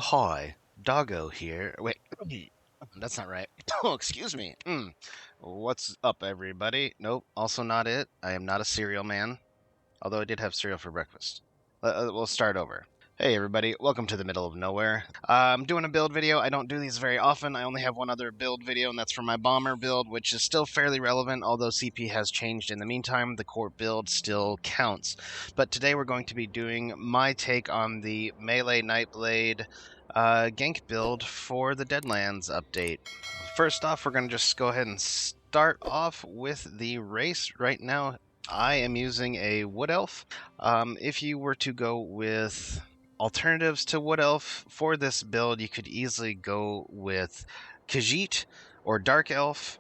hi, Doggo here. Wait, that's not right. Oh, excuse me. What's up, everybody? Nope, also not it. I am not a cereal man, although I did have cereal for breakfast. We'll start over. Hey everybody, welcome to the middle of nowhere. I'm doing a build video. I don't do these very often. I only have one other build video, and that's for my bomber build, which is still fairly relevant, although CP has changed in the meantime. The core build still counts. But today we're going to be doing my take on the melee Nightblade gank build for the Deadlands update. First off, we're going to just go ahead and start off with the race. Right now, I am using a Wood Elf. If you were to go with alternatives to Wood Elf for this build, you could easily go with Khajiit or Dark Elf,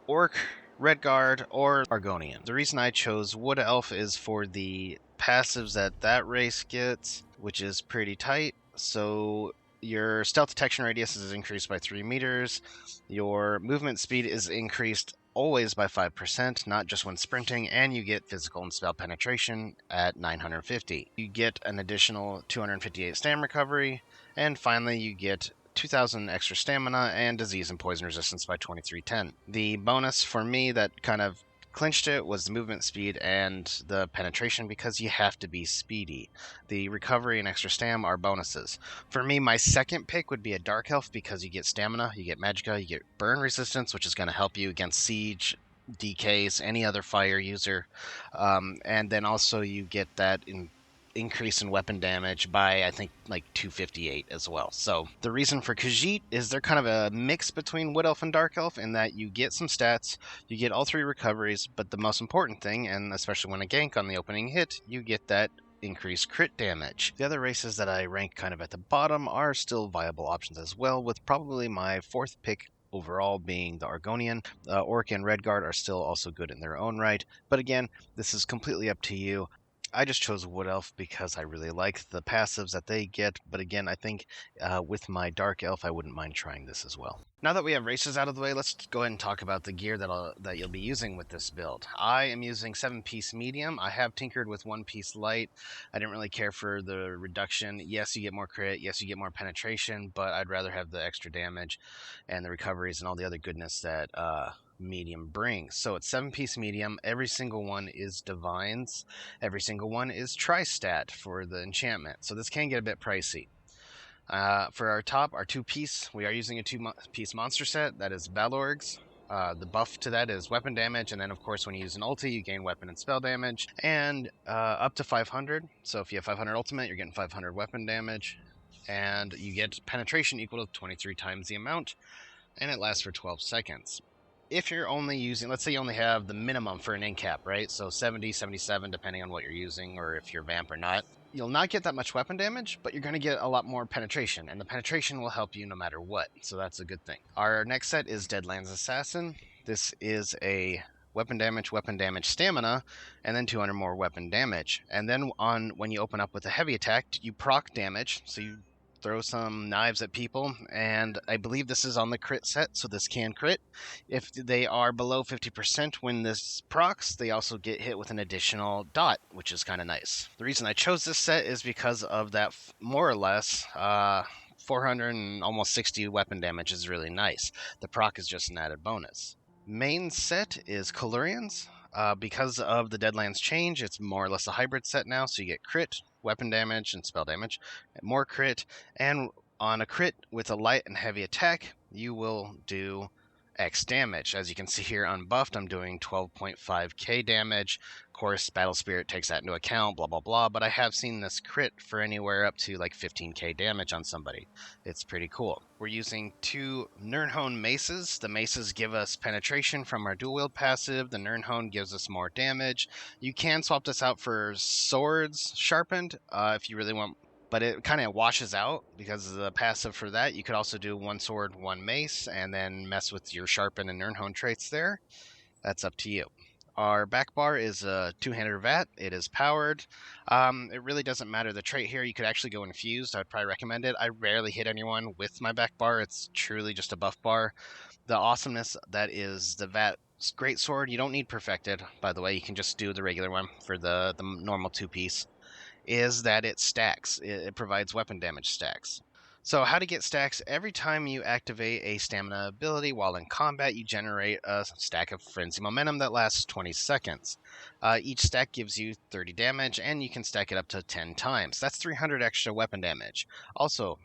Orc, Redguard, or Argonian. The reason I chose Wood Elf is for the passives that race gets, which is pretty tight. So your stealth detection radius is increased by 3 meters. Your movement speed is increased always by 5%, not just when sprinting, and you get physical and spell penetration at 950. You get an additional 258 stamina recovery, and finally you get 2,000 extra stamina and disease and poison resistance by 2310. The bonus for me that kind of clinched it was the movement speed and the penetration, because you have to be speedy. The recovery and extra stam are bonuses. For me, my second pick would be a Dark Elf, because you get stamina, you get magicka, you get burn resistance, which is going to help you against siege, DKs, any other fire user, and then also you get that increase in weapon damage by, I think, like 258 as well. So the reason for Khajiit is they're kind of a mix between Wood Elf and Dark Elf, in that you get some stats, you get all 3 recoveries, but the most important thing, and especially when a gank on the opening hit, you get that increased crit damage. The other races that I rank kind of at the bottom are still viable options as well, with probably my 4th pick overall being the Argonian. Orc and Redguard are still also good in their own right, but again, this is completely up to you. I just chose Wood Elf because I really like the passives that they get, but again, I think with my Dark Elf, I wouldn't mind trying this as well. Now that we have races out of the way, let's go ahead and talk about the gear that you'll be using with this build. I am using 7-piece medium. I have tinkered with 1-piece light. I didn't really care for the reduction. Yes, you get more crit. Yes, you get more penetration, but I'd rather have the extra damage and the recoveries and all the other goodness that medium brings. So it's 7-piece medium. Every single one is divines. Every single one is tri-stat for the enchantment. So this can get a bit pricey. For our top, our 2-piece, we are using a 2-piece monster set. That is Balorgh's. The buff to that is weapon damage, and then of course when you use an ulti, you gain weapon and spell damage, and up to 500. So if you have 500 ultimate, you're getting 500 weapon damage, and you get penetration equal to 23 times the amount, and it lasts for 12 seconds. If you're only using, let's say you only have the minimum for an end cap, right? So 70, 77, depending on what you're using, or if you're vamp or not. You'll not get that much weapon damage, but you're going to get a lot more penetration, and the penetration will help you no matter what, so that's a good thing. Our next set is Deadlands Assassin. This is a weapon damage, stamina, and then 200 more weapon damage. And then when you open up with a heavy attack, you proc damage, so you throw some knives at people, and I believe this is on the crit set, so this can crit. If they are below 50% when this procs, they also get hit with an additional dot, which is kind of nice. The reason I chose this set is because of that more or less 400 and almost 60 weapon damage is really nice. The proc is just an added bonus. Main set is Kalurians. Because of the Deadlands change, it's more or less a hybrid set now, so you get crit, weapon damage, and spell damage, more crit, and on a crit with a light and heavy attack, you will do X damage. As you can see here unbuffed, I'm doing 12.5k damage. Of course, Battle Spirit takes that into account, blah, blah, blah, but I have seen this crit for anywhere up to like 15k damage on somebody. It's pretty cool. We're using 2 Nirnhone maces. The maces give us penetration from our dual wield passive. The Nirnhone gives us more damage. You can swap this out for swords sharpened if you really want, but it kind of washes out because of the passive for that. You could also do 1 sword, 1 mace, and then mess with your sharpen and Nirnhone traits there. That's up to you. Our back bar is a 2-handed vat. It is powered. It really doesn't matter the trait here. You could actually go infused. I would probably recommend it. I rarely hit anyone with my back bar. It's truly just a buff bar. The awesomeness that is the vat great sword. You don't need perfected, by the way. You can just do the regular one for the normal 2-piece. Is that it stacks. It provides weapon damage stacks. So how to get stacks: every time you activate a stamina ability while in combat, you generate a stack of frenzy momentum that lasts 20 seconds. Each stack gives you 30 damage, and you can stack it up to 10 times. That's 300 extra weapon damage. Also,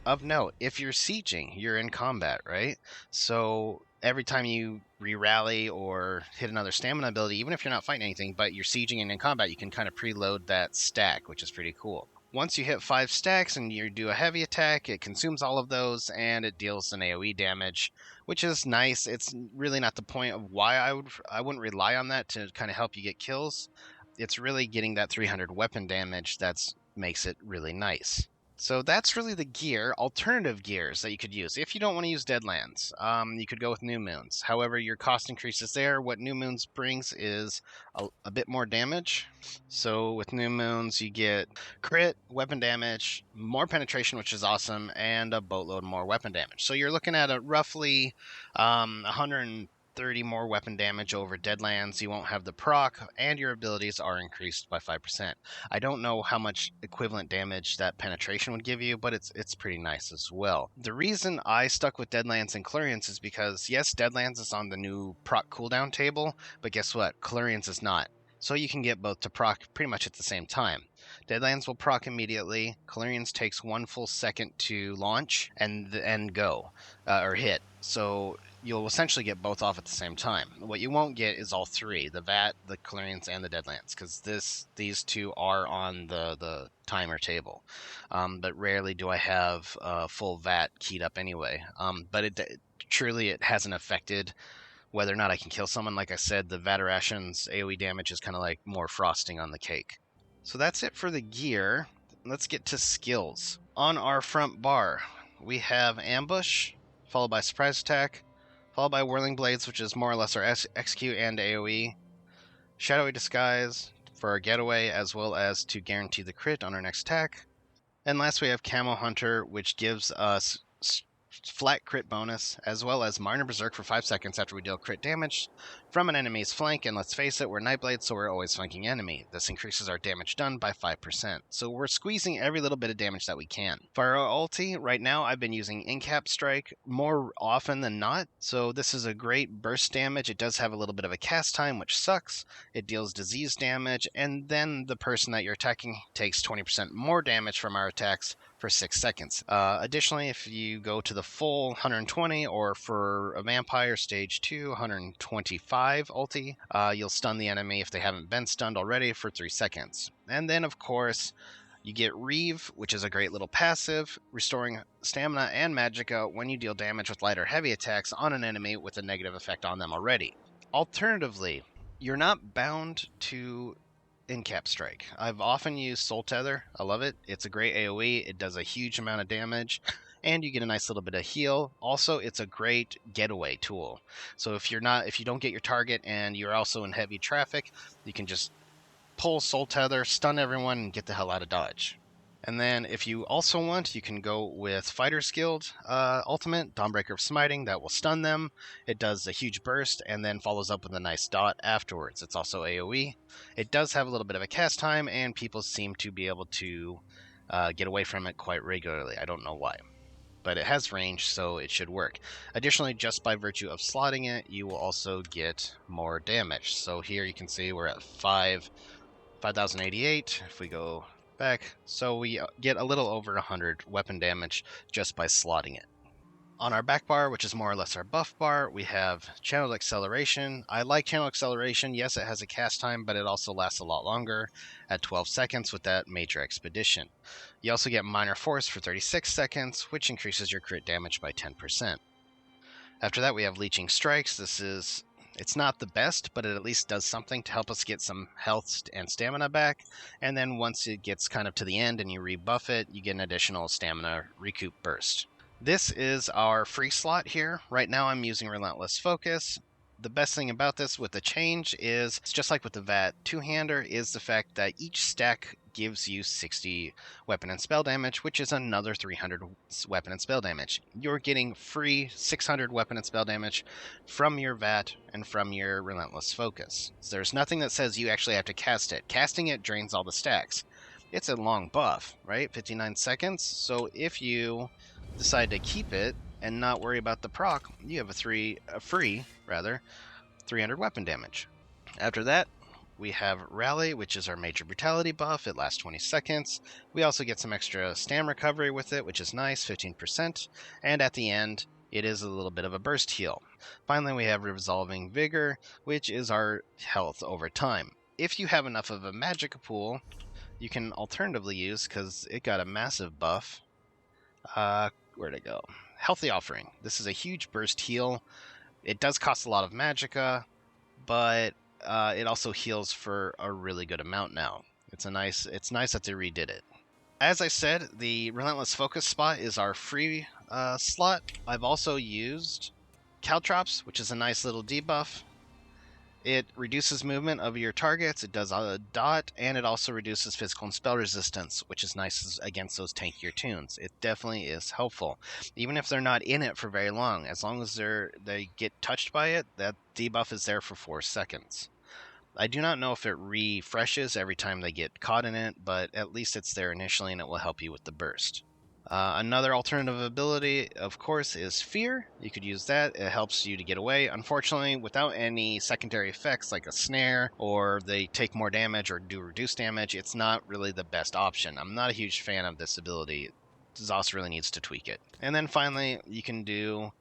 of note, if you're sieging, you're in combat, right? So every time you re-rally or hit another stamina ability, even if you're not fighting anything, but you're sieging and in combat, you can kind of preload that stack, which is pretty cool. Once you hit 5 stacks and you do a heavy attack, it consumes all of those and it deals an AoE damage, which is nice. It's really not the point of why I wouldn't rely on that to kind of help you get kills. It's really getting that 300 weapon damage that makes it really nice. So that's really the gear. Alternative gears that you could use. If you don't want to use Deadlands, you could go with New Moons. However, your cost increases there. What New Moons brings is a bit more damage. So with New Moons, you get crit, weapon damage, more penetration, which is awesome, and a boatload more weapon damage. So you're looking at a roughly 130 more weapon damage over Deadlands. You won't have the proc, and your abilities are increased by 5%. I don't know how much equivalent damage that penetration would give you, but it's pretty nice as well. The reason I stuck with Deadlands and Clarions is because, yes, Deadlands is on the new proc cooldown table, but guess what? Clarions is not. So you can get both to proc pretty much at the same time. Deadlands will proc immediately. Clarions takes 1 full second to launch and go, or hit. So you'll essentially get both off at the same time. What you won't get is all three: the VAT, the Clarions, and the Deadlands, because these two are on the timer table. But rarely do I have full VAT keyed up anyway. But it truly hasn't affected whether or not I can kill someone. Like I said, the Vataration's AoE damage is kind of like more frosting on the cake. So that's it for the gear. Let's get to skills. On our front bar, we have Ambush, followed by Surprise Attack, followed by Whirling Blades, which is more or less our execute and AoE, Shadowy Disguise for our getaway, as well as to guarantee the crit on our next attack. And last we have Camo Hunter, which gives us flat crit bonus, as well as Minor Berserk for 5 seconds after we deal crit damage from an enemy's flank, and let's face it, we're Nightblade, so we're always flanking enemy. This increases our damage done by 5%, so we're squeezing every little bit of damage that we can. For our ulti, right now I've been using In-Cap Strike more often than not, so this is a great burst damage. It does have a little bit of a cast time, which sucks. It deals disease damage, and then the person that you're attacking takes 20% more damage from our attacks for 6 seconds. Additionally, if you go to the full 120, or for a vampire stage 2, 125 ulti, you'll stun the enemy if they haven't been stunned already for 3 seconds. And then, of course, you get Reeve, which is a great little passive, restoring stamina and magicka when you deal damage with light or heavy attacks on an enemy with a negative effect on them already. Alternatively, you're not bound to In-Cap Strike. I've often used Soul Tether. I love it. It's a great AoE. It does a huge amount of damage, and you get a nice little bit of heal. Also, it's a great getaway tool. So if you don't get your target and you're also in heavy traffic, you can just pull Soul Tether, stun everyone, and get the hell out of dodge. And then if you also want, you can go with Fighter's Guild Ultimate, Dawnbreaker of Smiting. That will stun them. It does a huge burst and then follows up with a nice dot afterwards. It's also AoE. It does have a little bit of a cast time, and people seem to be able to get away from it quite regularly. I don't know why, but it has range, so it should work. Additionally, just by virtue of slotting it, you will also get more damage. So here you can see we're at 5,088. If we go back, so we get a little over 100 weapon damage just by slotting it. On our back bar, which is more or less our buff bar, we have Channel Acceleration. I like Channel Acceleration. Yes, it has a cast time, but it also lasts a lot longer at 12 seconds with that Major Expedition. You also get Minor Force for 36 seconds, which increases your crit damage by 10%. After that, we have Leeching Strikes. It's not the best, but it at least does something to help us get some health and stamina back. And then once it gets kind of to the end and you rebuff it, you get an additional stamina recoup burst. This is our free slot here. Right now I'm using Relentless Focus. The best thing about this with the change is, it's just like with the VAT two-hander, is the fact that each stack gives you 60 weapon and spell damage, which is another 300 weapon and spell damage. You're getting free 600 weapon and spell damage from your VAT and from your Relentless Focus. So there's nothing that says you actually have to cast it. Casting it drains all the stacks. It's a long buff, right? 59 seconds. So if you decide to keep it and not worry about the proc, you have a free 300 weapon damage. After that, we have Rally, which is our major brutality buff. It lasts 20 seconds. We also get some extra stam recovery with it, which is nice, 15%. And at the end, it is a little bit of a burst heal. Finally, we have Resolving Vigor, which is our health over time. If you have enough of a magic pool, you can alternatively use, because it got a massive buff. Where'd it go? Healthy Offering. This is a huge burst heal. It does cost a lot of magicka, but it also heals for a really good amount now. It's nice that they redid it. As I said, the Relentless Focus spot is our free slot. I've also used Caltrops, which is a nice little debuff. It reduces movement of your targets, it does a dot, and it also reduces physical and spell resistance, which is nice against those tankier tunes. It definitely is helpful. Even if they're not in it for very long, as long as they get touched by it, that debuff is there for 4 seconds. I do not know if it refreshes every time they get caught in it, but at least it's there initially and it will help you with the burst. Another alternative ability, of course, is Fear. You could use that. It helps you to get away. Unfortunately, without any secondary effects like a snare, or they take more damage or do reduced damage, it's not really the best option. I'm not a huge fan of this ability. ZOS really needs to tweak it. And then finally, you can do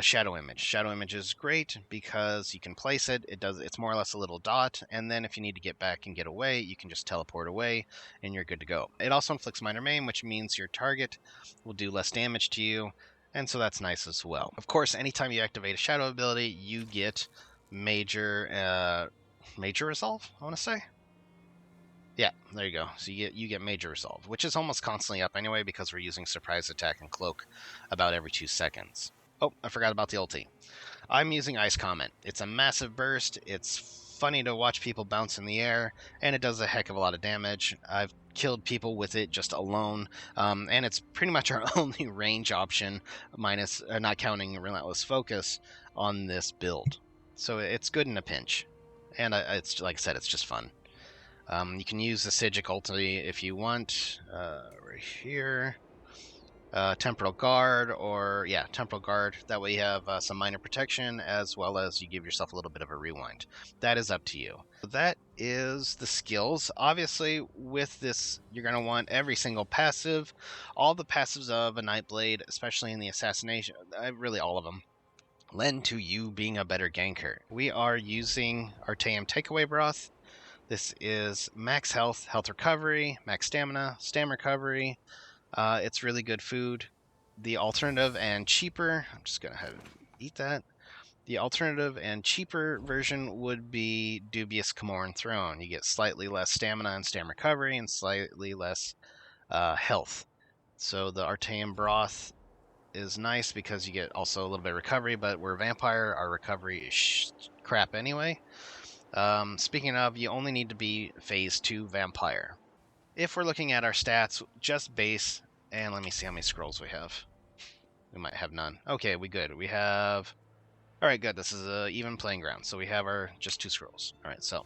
Shadow Image. Shadow Image is great because you can place it. It's more or less a little dot, and then if you need to get back and get away, you can just teleport away, and you're good to go. It also inflicts minor maim, which means your target will do less damage to you, and so that's nice as well. Of course, anytime you activate a Shadow ability, you get major resolve, I want to say. Yeah, there you go. So you get major resolve, which is almost constantly up anyway because we're using surprise attack and cloak about every 2 seconds. Oh, I forgot about the ulti. I'm using Ice Comment. It's a massive burst. It's funny to watch people bounce in the air, and it does a heck of a lot of damage. I've killed people with it just alone, and it's pretty much our only range option, minus not counting Relentless Focus on this build. So it's good in a pinch, and it's like I said, it's just fun. You can use the 𝐂𝐤𝐬𝐿 ulti if you want, right here. Temporal Guard, Temporal Guard. That way you have some minor protection, as well as you give yourself a little bit of a rewind. That is up to you. That is the skills. Obviously, with this, you're going to want every single passive. All the passives of a Nightblade, especially in the Assassination, really all of them, lend to you being a better ganker. We are using 𝐼𝐬𝐻𝐿 Takeaway Broth. This is max health, health recovery, max stamina, stam recovery. It's really good food. The alternative and cheaper, I'm just going to have eat that. The alternative and cheaper version would be Dubious Camoran Throne. You get slightly less stamina and stam recovery and slightly less health. So the 𝐼𝐬𝐻𝐿 Broth is nice because you get also a little bit of recovery, but we're a vampire, our recovery is crap anyway. Speaking of, you only need to be phase 2 vampire. If we're looking at our stats, just base, and let me see how many scrolls we have. We might have none. Okay, we good. We have... Alright, good. This is an even playing ground. So we have our just 2 scrolls. Alright, so...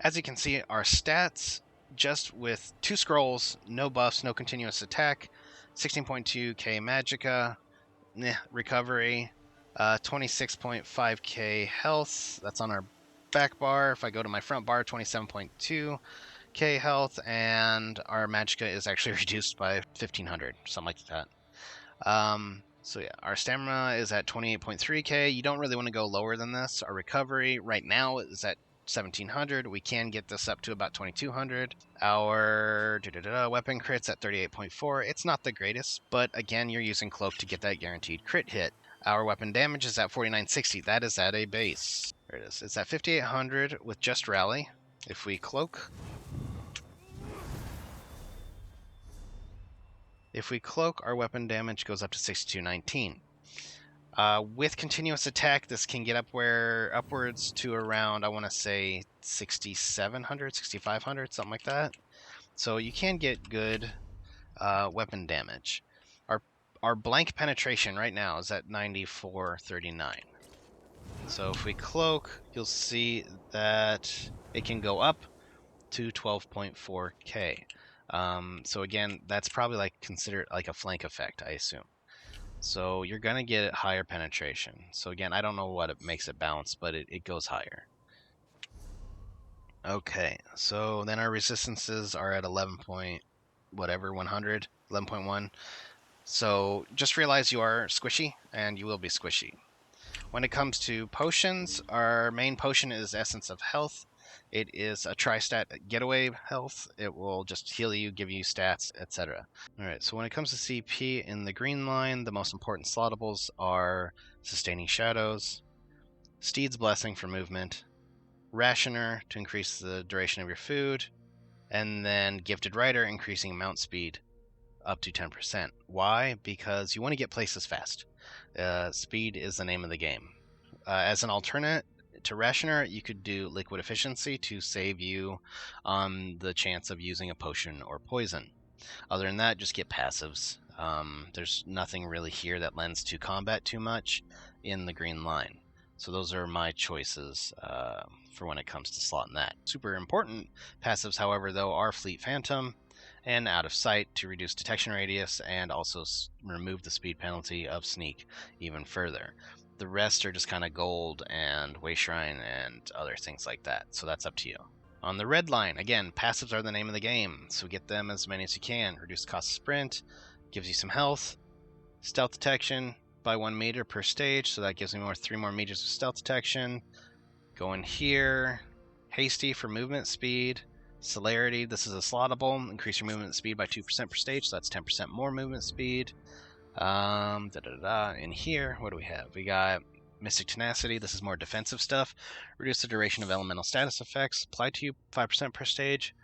As you can see, our stats, just with 2 scrolls, no buffs, no continuous attack, 16.2k magicka, recovery, 26.5k health. That's on our back bar. If I go to my front bar, 27.2k health, and our magicka is actually reduced by 1500, something like that. So yeah, our stamina is at 28.3k. You don't really want to go lower than this. Our recovery right now is at 1700. We can get this up to about 2200. Our weapon crits at 38.4. It's not the greatest, but again, you're using cloak to get that guaranteed crit hit. Our weapon damage is at 4960. That is at a base. There it is. It's at 5800 with just rally. If we cloak, our weapon damage goes up to 6219. With continuous attack, this can get upwards to around, I want to say, 6700, 6500, something like that. So you can get good weapon damage. Our blank penetration right now is at 9439. So if we cloak, you'll see that it can go up to 12.4k. So again, that's probably like considered like a flank effect, I assume. So you're gonna get higher penetration. So again, I don't know what it makes it bounce, but it goes higher. Okay, so then our resistances are at 11 point whatever 100, 11.1. So just realize you are squishy, and you will be squishy. When it comes to potions, our main potion is Essence of Health. It is a tri-stat getaway health. It will just heal you, give you stats, etc. Alright, so when it comes to CP in the green line, the most important slottables are Sustaining Shadows, Steed's Blessing for movement, Rationer to increase the duration of your food, and then Gifted Rider increasing mount speed up to 10%. Why? Because you want to get places fast. Speed is the name of the game. As an alternate to Rationer, you could do Liquid Efficiency to save you on the chance of using a potion or poison. Other than that, just get passives. There's nothing really here that lends to combat too much in the green line. So those are my choices for when it comes to slotting that. Super important passives, however, though, are Fleet Phantom and Out of Sight to reduce detection radius and also remove the speed penalty of Sneak even further. The rest are just kind of gold and Way Shrine and other things like that, so that's up to you. On the red line, again, passives are the name of the game, so get them as many as you can. Reduce the cost of sprint, gives you some health, stealth detection by 1 meter per stage, so that gives me 3 more meters of stealth detection. Go in here, hasty for movement speed, celerity, this is a slottable, increase your movement speed by 2% per stage, so that's 10% more movement speed. In here, what do we have? We got Mystic Tenacity, this is more defensive stuff. Reduce the duration of elemental status effects, apply to you 5% per stage.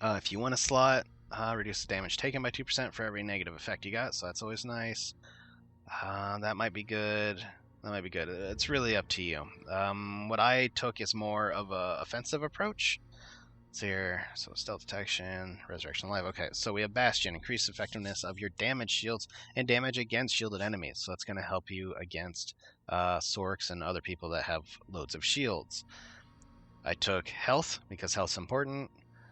If you want a slot, reduce the damage taken by 2% for every negative effect you got, so that's always nice. That might be good. That might be good. It's really up to you. What I took is more of a offensive approach. Here, so stealth detection, resurrection alive. Okay, so we have Bastion, increased effectiveness of your damage shields and damage against shielded enemies. So that's going to help you against Sorks and other people that have loads of shields. I took health because health's important.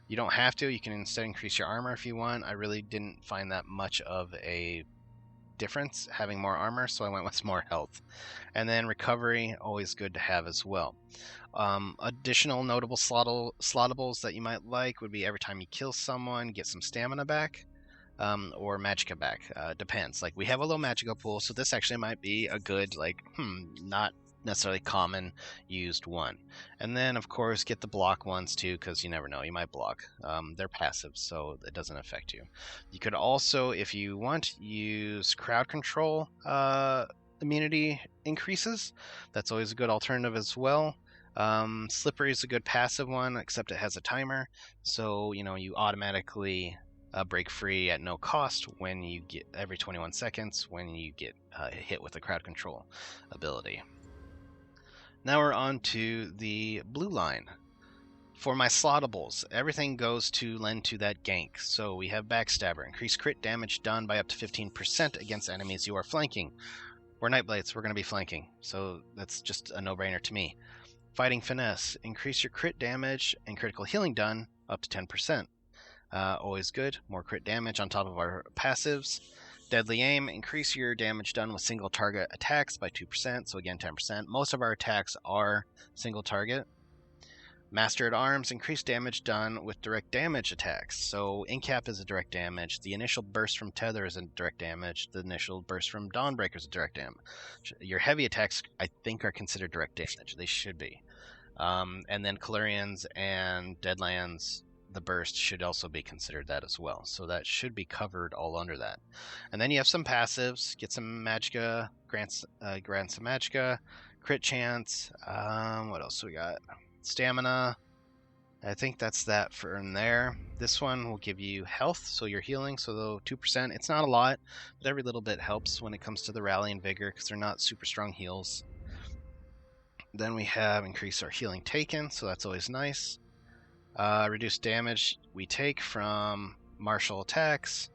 You don't have to. You can instead increase your armor if you want. I really didn't find that much of a difference having more armor, so I went with more health. And then recovery, always good to have as well. Additional notable slottables that you might like would be every time you kill someone, get some stamina back, or magicka back. Depends. Like, we have a low magicka pool, so this actually might be a good, like, not necessarily common used one. And then, of course, get the block ones too, because you never know, you might block. They're passive, so it doesn't affect you. You could also, if you want, use crowd control immunity increases. That's always a good alternative as well. Slippery is a good passive one, except it has a timer, so you automatically break free at no cost when you get every 21 seconds when you get hit with the crowd control ability. Now we're on to the blue line. For my slottables, everything goes to lend to that gank. So we have Backstabber, increase crit damage done by up to 15% against enemies you are flanking. We're Nightblades, we're going to be flanking, so that's just a no-brainer to me. Fighting Finesse, increase your crit damage and critical healing done up to 10%. Always good, more crit damage on top of our passives. Deadly Aim, increase your damage done with single target attacks by 2%, so again 10%. Most of our attacks are single target. Master at Arms, increase damage done with direct damage attacks. So Incap is a direct damage. The initial burst from Tether is a direct damage. The initial burst from Dawnbreaker is a direct damage. Your heavy attacks, I think, are considered direct damage. They should be. And then Calurians and Deadlands, the burst should also be considered that as well. So that should be covered all under that. And then you have some passives. Get some magicka, grant some magicka, crit chance. What else we got? Stamina. I think that's that for in there. This one will give you health, so you're healing, so though 2%, it's not a lot, but every little bit helps when it comes to the rally and vigor, because they're not super strong heals. Then we have increase our healing taken, so that's always nice. Reduce damage we take from martial attacks.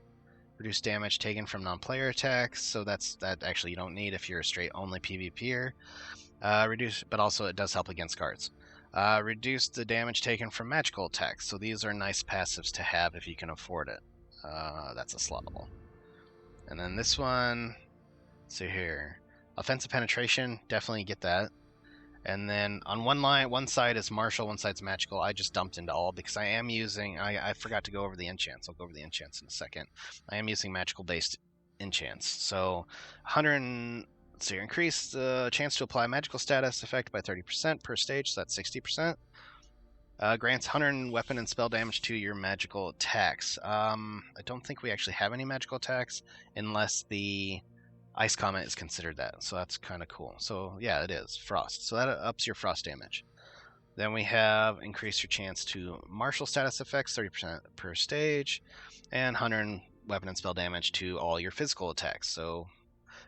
Reduce damage taken from non-player attacks, so that actually you don't need if you're a straight only PvPer. Reduce, but also it does help against guards. Reduce the damage taken from magical attacks. So these are nice passives to have if you can afford it. That's a slot level. And then this one, let's see here. Offensive penetration, definitely get that. And then on one side is martial, one side's magical. I just dumped into all because I am using, I forgot to go over the enchants. I'll go over the enchants in a second. I am using magical based enchants. So 100, so you increase the chance to apply magical status effect by 30% per stage, so that's 60%. Grants 100 weapon and spell damage to your magical attacks. I don't think we actually have any magical attacks unless the Ice Comet is considered that, so that's kind of cool. So yeah, it is frost, so that ups your frost damage. Then we have increase your chance to martial status effects 30% per stage, and 100 weapon and spell damage to all your physical attacks. So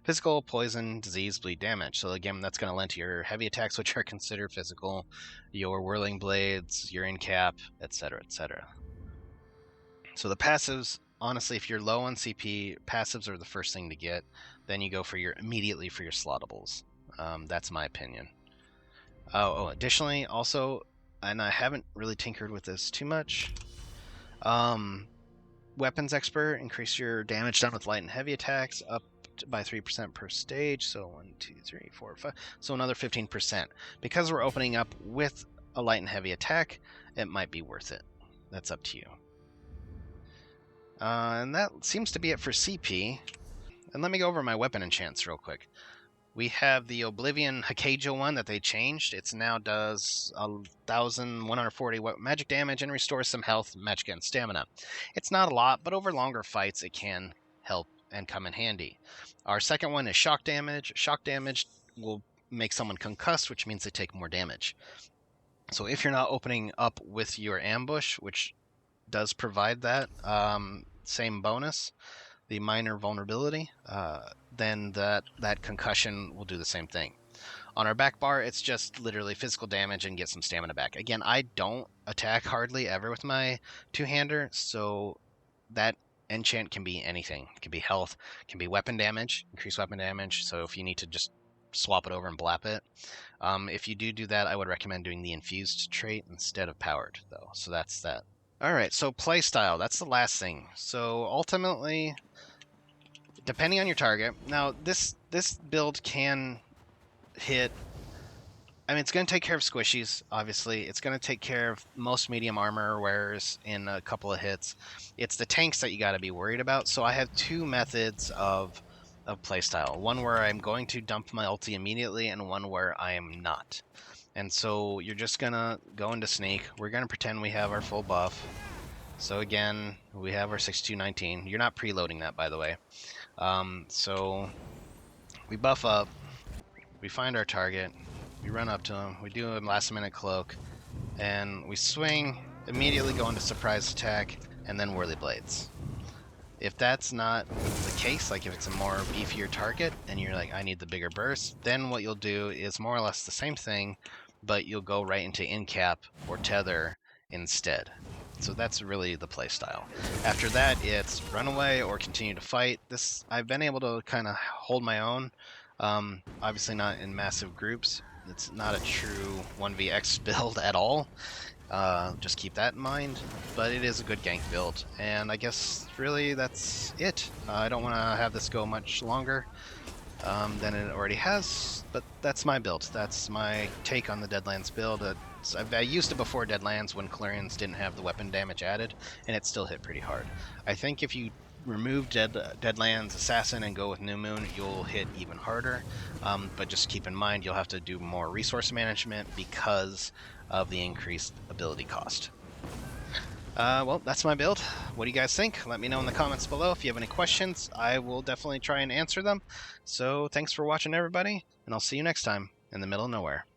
physical, poison, disease, bleed damage. So again, that's going to lend to your heavy attacks, which are considered physical, your whirling blades, your in-cap, etc., etc. So the passives, honestly, if you're low on CP, passives are the first thing to get. Then you go for immediately for your slottables. That's my opinion. Additionally, also, and I haven't really tinkered with this too much. Weapons expert, increase your damage done with light and heavy attacks up by 3% per stage. So 1, 2, 3, 4, 5. So another 15%. Because we're opening up with a light and heavy attack, it might be worth it. That's up to you. And that seems to be it for CP. And let me go over my weapon enchants real quick. We have the Oblivion 𝐒𝐭𝐤 one that they changed. It now does 1,140 magic damage and restores some health, magic, and stamina. It's not a lot, but over longer fights it can help and come in handy. Our second one is shock damage. Shock damage will make someone concussed, which means they take more damage. So if you're not opening up with your ambush, which does provide that same bonus, the minor vulnerability, then that concussion will do the same thing. On our back bar, it's just literally physical damage and get some stamina back. Again, I don't attack hardly ever with my two-hander, so that enchant can be anything. It can be health, it can be weapon damage, increased weapon damage, so if you need to just swap it over and blap it. If you do that, I would recommend doing the infused trait instead of powered, though. So that's that. Alright, so playstyle, that's the last thing. So ultimately, depending on your target, now this build can hit, I mean, it's going to take care of squishies, obviously. It's going to take care of most medium armor wearers in a couple of hits. It's the tanks that you got to be worried about. So I have two methods of playstyle. One where I'm going to dump my ulti immediately, and one where I am not. And so you're just going to go into sneak. We're going to pretend we have our full buff. So again, we have our 6219. You're not preloading that, by the way. So we buff up, we find our target, we run up to him, we do a last minute cloak, and we swing, immediately go into surprise attack, and then whirly blades. If that's not the case, like if it's a more beefier target and you're like, I need the bigger burst, then what you'll do is more or less the same thing, but you'll go right into in-cap or tether instead. So that's really the playstyle. After that, it's run away or continue to fight. This, I've been able to kind of hold my own. Obviously not in massive groups. It's not a true 1vx build at all. Just keep that in mind. But it is a good gank build. And I guess really that's it. I don't want to have this go much longer than it already has. But that's my build. That's my take on the Deadlands build. I used it before Deadlands when 𝐒𝐤𝐤𝐿ions didn't have the weapon damage added, and it still hit pretty hard. I think if you remove Deadlands Assassin and go with New Moon, you'll hit even harder, but just keep in mind you'll have to do more resource management because of the increased ability cost. Well, that's my build. What do you guys think? Let me know in the comments below. If you have any questions, I will definitely try and answer them. So thanks for watching, everybody, and I'll see you next time in the middle of nowhere.